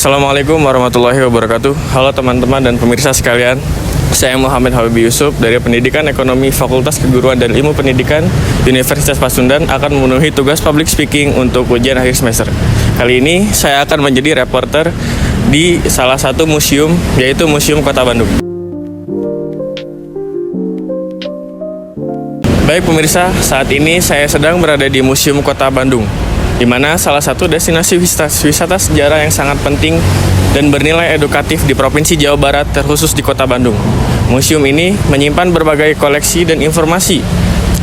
Assalamualaikum warahmatullahi wabarakatuh. Halo teman-teman dan pemirsa sekalian. Saya Muhammad Habibie Yusuf dari Pendidikan Ekonomi Fakultas Keguruan dan Ilmu Pendidikan Universitas Pasundan akan memenuhi tugas public speaking untuk ujian akhir semester. Kali ini saya akan menjadi reporter di salah satu museum, yaitu Museum Kota Bandung. Baik pemirsa, saat ini saya sedang berada di Museum Kota Bandung, di mana salah satu destinasi wisata sejarah yang sangat penting dan bernilai edukatif di Provinsi Jawa Barat, terkhusus di Kota Bandung. Museum ini menyimpan berbagai koleksi dan informasi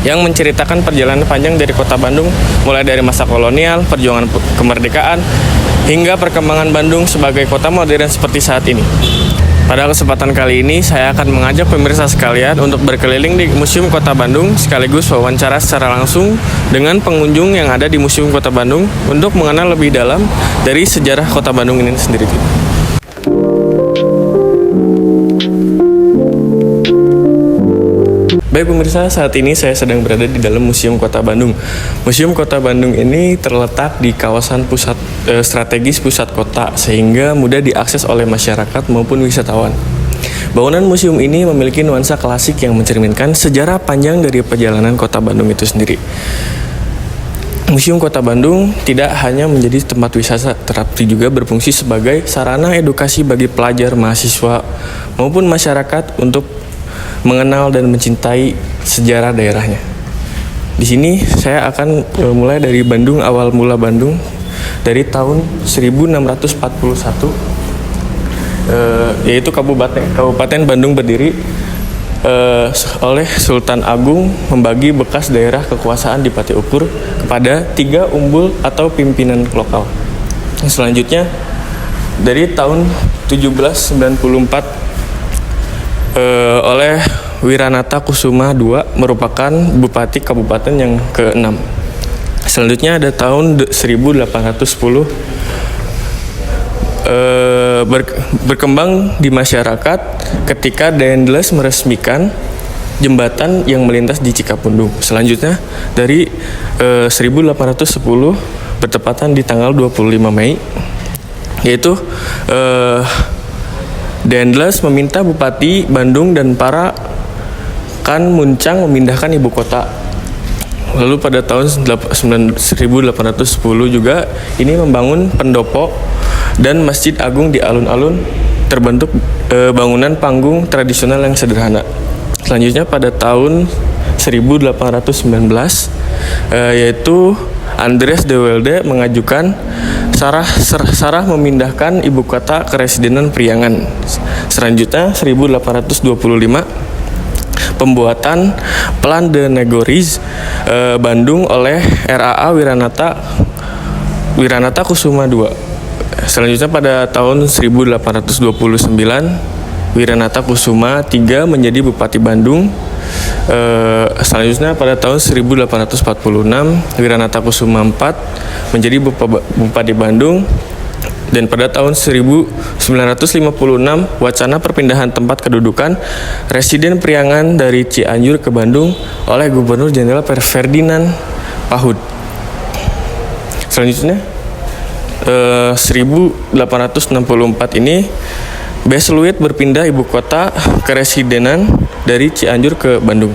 yang menceritakan perjalanan panjang dari Kota Bandung, mulai dari masa kolonial, perjuangan kemerdekaan, hingga perkembangan Bandung sebagai kota modern seperti saat ini. Pada kesempatan kali ini, saya akan mengajak pemirsa sekalian untuk berkeliling di Museum Kota Bandung, sekaligus wawancara secara langsung dengan pengunjung yang ada di Museum Kota Bandung untuk mengenal lebih dalam dari sejarah Kota Bandung ini sendiri. Baik pemirsa, saat ini saya sedang berada di dalam Museum Kota Bandung. Museum Kota Bandung ini terletak di kawasan strategis pusat kota, sehingga mudah diakses oleh masyarakat maupun wisatawan. Bangunan museum ini memiliki nuansa klasik yang mencerminkan sejarah panjang dari perjalanan Kota Bandung itu sendiri. Museum Kota Bandung tidak hanya menjadi tempat wisata, tetapi juga berfungsi sebagai sarana edukasi bagi pelajar, mahasiswa, maupun masyarakat untuk mengenal dan mencintai sejarah daerahnya. Di sini saya akan mulai dari Bandung, awal mula Bandung dari tahun 1641, yaitu Kabupaten Bandung berdiri oleh Sultan Agung membagi bekas daerah kekuasaan di Pati Ukur kepada 3 umbul atau pimpinan lokal. Selanjutnya dari tahun 1794 oleh Wiranata Kusuma II merupakan Bupati Kabupaten yang ke-6. Selanjutnya ada tahun 1810 berkembang di masyarakat ketika Daendels meresmikan jembatan yang melintas di Cikapundung. Selanjutnya dari 1810 bertepatan di tanggal 25 Mei, yaitu Daendels meminta Bupati Bandung dan para Kan Muncang memindahkan ibu kota. Lalu pada tahun 1810 juga ini membangun pendopo dan Masjid Agung di alun-alun, terbentuk bangunan panggung tradisional yang sederhana. Selanjutnya pada tahun 1819 yaitu Andries de Wilde mengajukan Sarah memindahkan ibu kota ke Residenan Priangan. Selanjutnya 1825 pembuatan Plan de Négociation Bandung oleh RAA Wiranata Kusuma II. Selanjutnya pada tahun 1829 Wiranata Kusuma III menjadi Bupati Bandung. Selanjutnya pada tahun 1846 Wiranata Kusuma IV menjadi Bupati Bandung, dan pada tahun 1956 wacana perpindahan tempat kedudukan Residen Priangan dari Cianjur ke Bandung oleh Gubernur Jenderal Ferdinand Pahud. Selanjutnya 1864 ini Besluit berpindah ibu kota ke residenan dari Cianjur ke Bandung.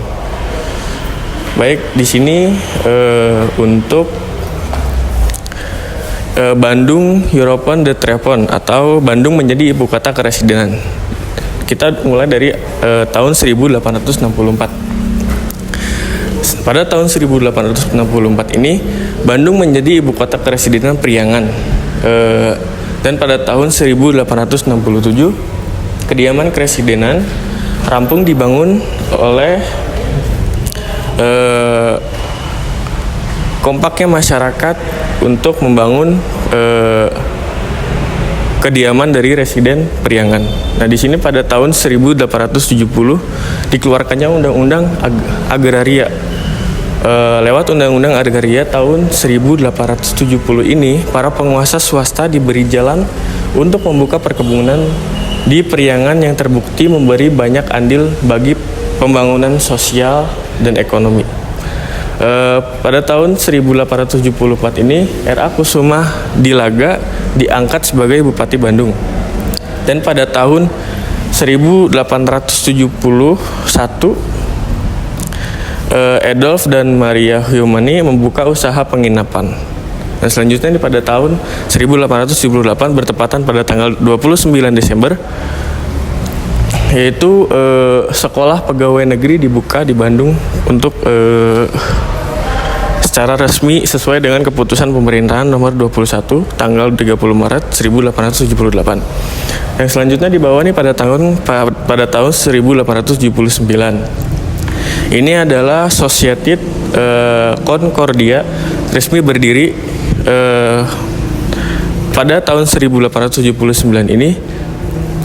Baik, di sini untuk Bandung European de Trepon atau Bandung menjadi ibu kota keresidenan. Kita mulai dari tahun 1864. Pada tahun 1864 ini Bandung menjadi ibu kota keresidenan Priangan. Dan pada tahun 1867 kediaman keresidenan rampung dibangun oleh kompaknya masyarakat untuk membangun kediaman dari residen Priangan. Nah, di sini pada tahun 1870 dikeluarkannya Undang-Undang Agraria. Lewat Undang-Undang Agraria tahun 1870 ini, para penguasa swasta diberi jalan untuk membuka perkebunan di Priangan yang terbukti memberi banyak andil bagi pembangunan sosial dan ekonomi. Pada tahun 1874 ini R.A. Kusuma Dilaga diangkat sebagai Bupati Bandung. Dan pada tahun 1871 Adolf dan Maria Humani membuka usaha penginapan. Dan selanjutnya pada tahun 1878 bertepatan pada tanggal 29 Desember yaitu sekolah pegawai negeri dibuka di Bandung untuk secara resmi sesuai dengan keputusan pemerintahan nomor 21 tanggal 30 Maret 1878. Yang selanjutnya di bawah ini pada tahun 1879. Ini adalah Societet Concordia resmi berdiri pada tahun 1879 ini.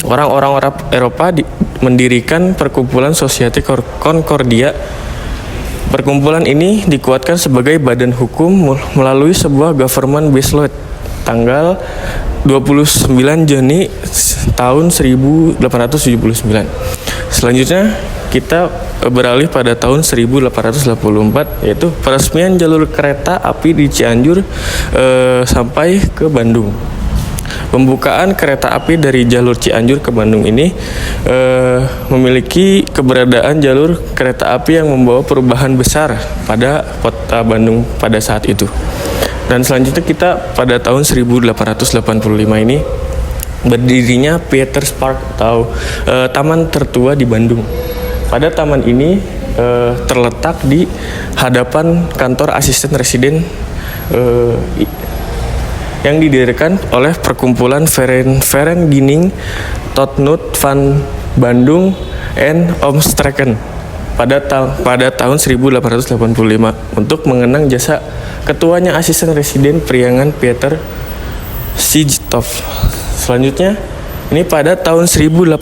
Orang-orang Eropa mendirikan perkumpulan Societe Concordia. Perkumpulan ini dikuatkan sebagai badan hukum melalui sebuah government based law tanggal 29 Juni tahun 1879. Selanjutnya kita beralih pada tahun 1884 yaitu peresmian jalur kereta api di Cianjur sampai ke Bandung. Pembukaan kereta api dari jalur Cianjur ke Bandung ini memiliki keberadaan jalur kereta api yang membawa perubahan besar pada kota Bandung pada saat itu. Dan selanjutnya kita pada tahun 1885 ini berdirinya Peters Park atau taman tertua di Bandung. Pada taman ini terletak di hadapan kantor asisten residen yang didirikan oleh perkumpulan Vereniging Totnut van Bandung and Omstreken pada tahun 1885 untuk mengenang jasa ketuanya asisten residen Priangan Peter Sigtoff. Selanjutnya ini pada tahun 1886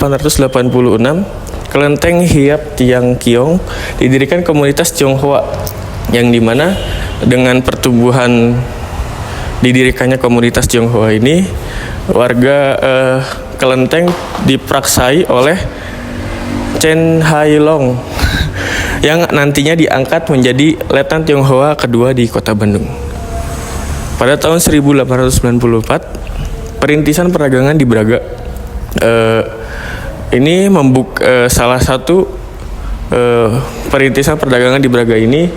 Kelenteng Hiap Tiang Kiong didirikan komunitas Tionghoa yang dimana dengan pertumbuhan didirikannya komunitas Tionghoa ini warga Kelenteng dipraksai oleh Chen Hailong yang nantinya diangkat menjadi Letnan Tionghoa kedua di kota Bandung. Pada tahun 1894 perintisan perdagangan di Braga ini membuka salah satu perintisan perdagangan di Braga ini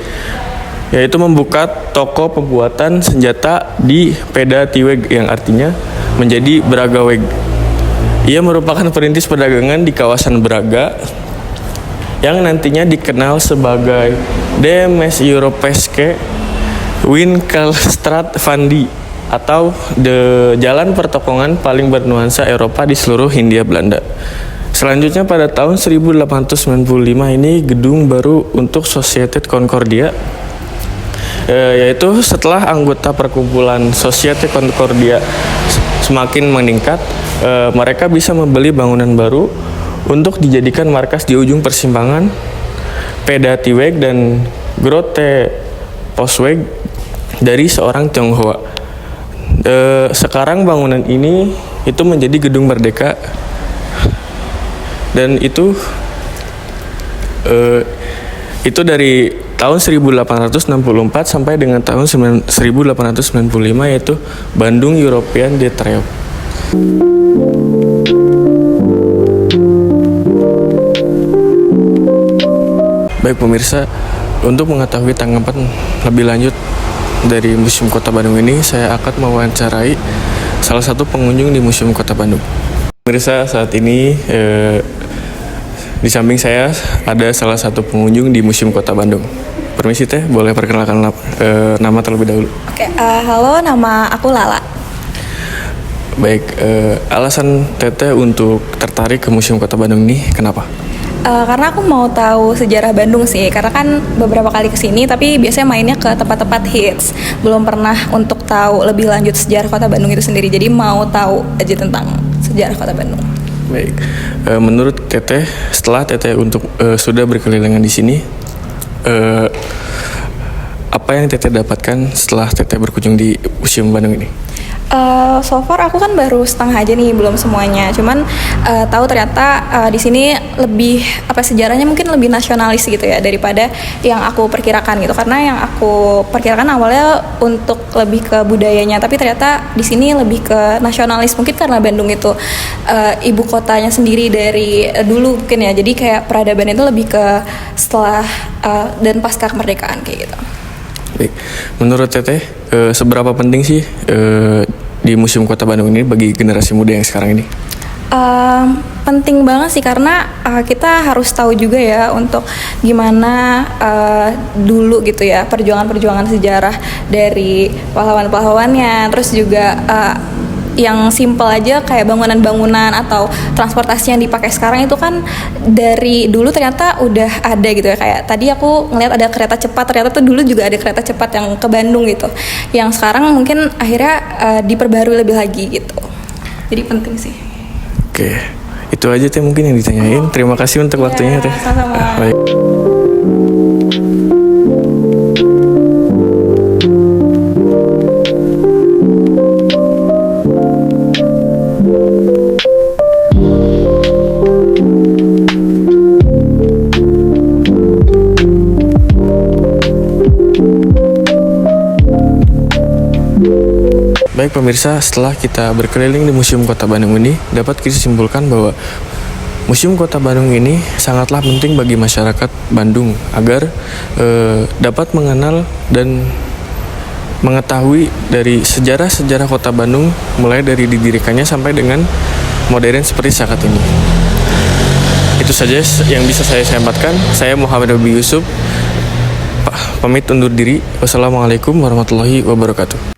yaitu membuka toko pembuatan senjata di Peda Tiweg yang artinya menjadi Bragaweg. Ia merupakan perintis perdagangan di kawasan Braga yang nantinya dikenal sebagai De Mes Europeeske Winkelstraat van die atau jalan pertokongan paling bernuansa Eropa di seluruh Hindia Belanda. Selanjutnya pada tahun 1895 ini gedung baru untuk Societe Concordia yaitu setelah anggota perkumpulan Societe Concordia semakin meningkat, mereka bisa membeli bangunan baru untuk dijadikan markas di ujung persimpangan Peda Tiweg dan Grote Postweg dari seorang Tionghoa. Sekarang bangunan ini itu menjadi Gedung Merdeka dan itu dari tahun 1864 sampai dengan tahun 1895 yaitu Bandung European de Triomphe. Baik pemirsa, untuk mengetahui tanggapan lebih lanjut dari Museum Kota Bandung ini, saya akan mewawancarai salah satu pengunjung di Museum Kota Bandung. Pemirsa, saat ini di samping saya ada salah satu pengunjung di Museum Kota Bandung. Permisi Teh, boleh perkenalkan nama terlebih dahulu? Oke, halo, nama aku Lala. Baik, alasan Teteh untuk tertarik ke Museum Kota Bandung ini kenapa? Karena aku mau tahu sejarah Bandung sih, karena kan beberapa kali kesini tapi biasanya mainnya ke tempat-tempat hits. Belum pernah untuk tahu lebih lanjut sejarah Kota Bandung itu sendiri, jadi mau tahu aja tentang sejarah Kota Bandung. Baik, menurut Teteh, setelah Teteh sudah berkelilingan di sini, apa yang Teteh dapatkan setelah Teteh berkunjung di Museum Bandung ini? So far aku kan baru setengah aja nih, belum semuanya. Cuman tahu ternyata di sini lebih sejarahnya mungkin lebih nasionalis gitu ya daripada yang aku perkirakan gitu. Karena yang aku perkirakan awalnya untuk lebih ke budayanya, tapi ternyata di sini lebih ke nasionalis. Mungkin karena Bandung itu ibu kotanya sendiri dari dulu mungkin ya. Jadi kayak peradaban itu lebih ke setelah dan pasca kemerdekaan kayak gitu. Baik. Menurut Teteh, seberapa penting sih di Museum Kota Bandung ini bagi generasi muda yang sekarang ini? Penting banget sih karena kita harus tahu juga ya untuk gimana dulu gitu ya perjuangan-perjuangan sejarah dari pahlawan-pahlawannya, terus juga yang simpel aja kayak bangunan-bangunan atau transportasi yang dipakai sekarang itu kan dari dulu ternyata udah ada gitu ya. Kayak tadi aku ngeliat ada kereta cepat, ternyata tuh dulu juga ada kereta cepat yang ke Bandung gitu, yang sekarang mungkin akhirnya diperbarui lebih lagi gitu. Jadi penting sih. Oke, itu aja Teh mungkin yang ditanyain. Terima kasih untuk waktunya Teh. Sama-sama. Baik. Baik pemirsa, setelah kita berkeliling di Museum Kota Bandung ini, dapat kita simpulkan bahwa Museum Kota Bandung ini sangatlah penting bagi masyarakat Bandung agar dapat mengenal dan mengetahui dari sejarah-sejarah Kota Bandung mulai dari didirikannya sampai dengan modern seperti saat ini. Itu saja yang bisa saya sampaikan. Saya Muhammad Abi Yusuf, pamit undur diri. Wassalamualaikum warahmatullahi wabarakatuh.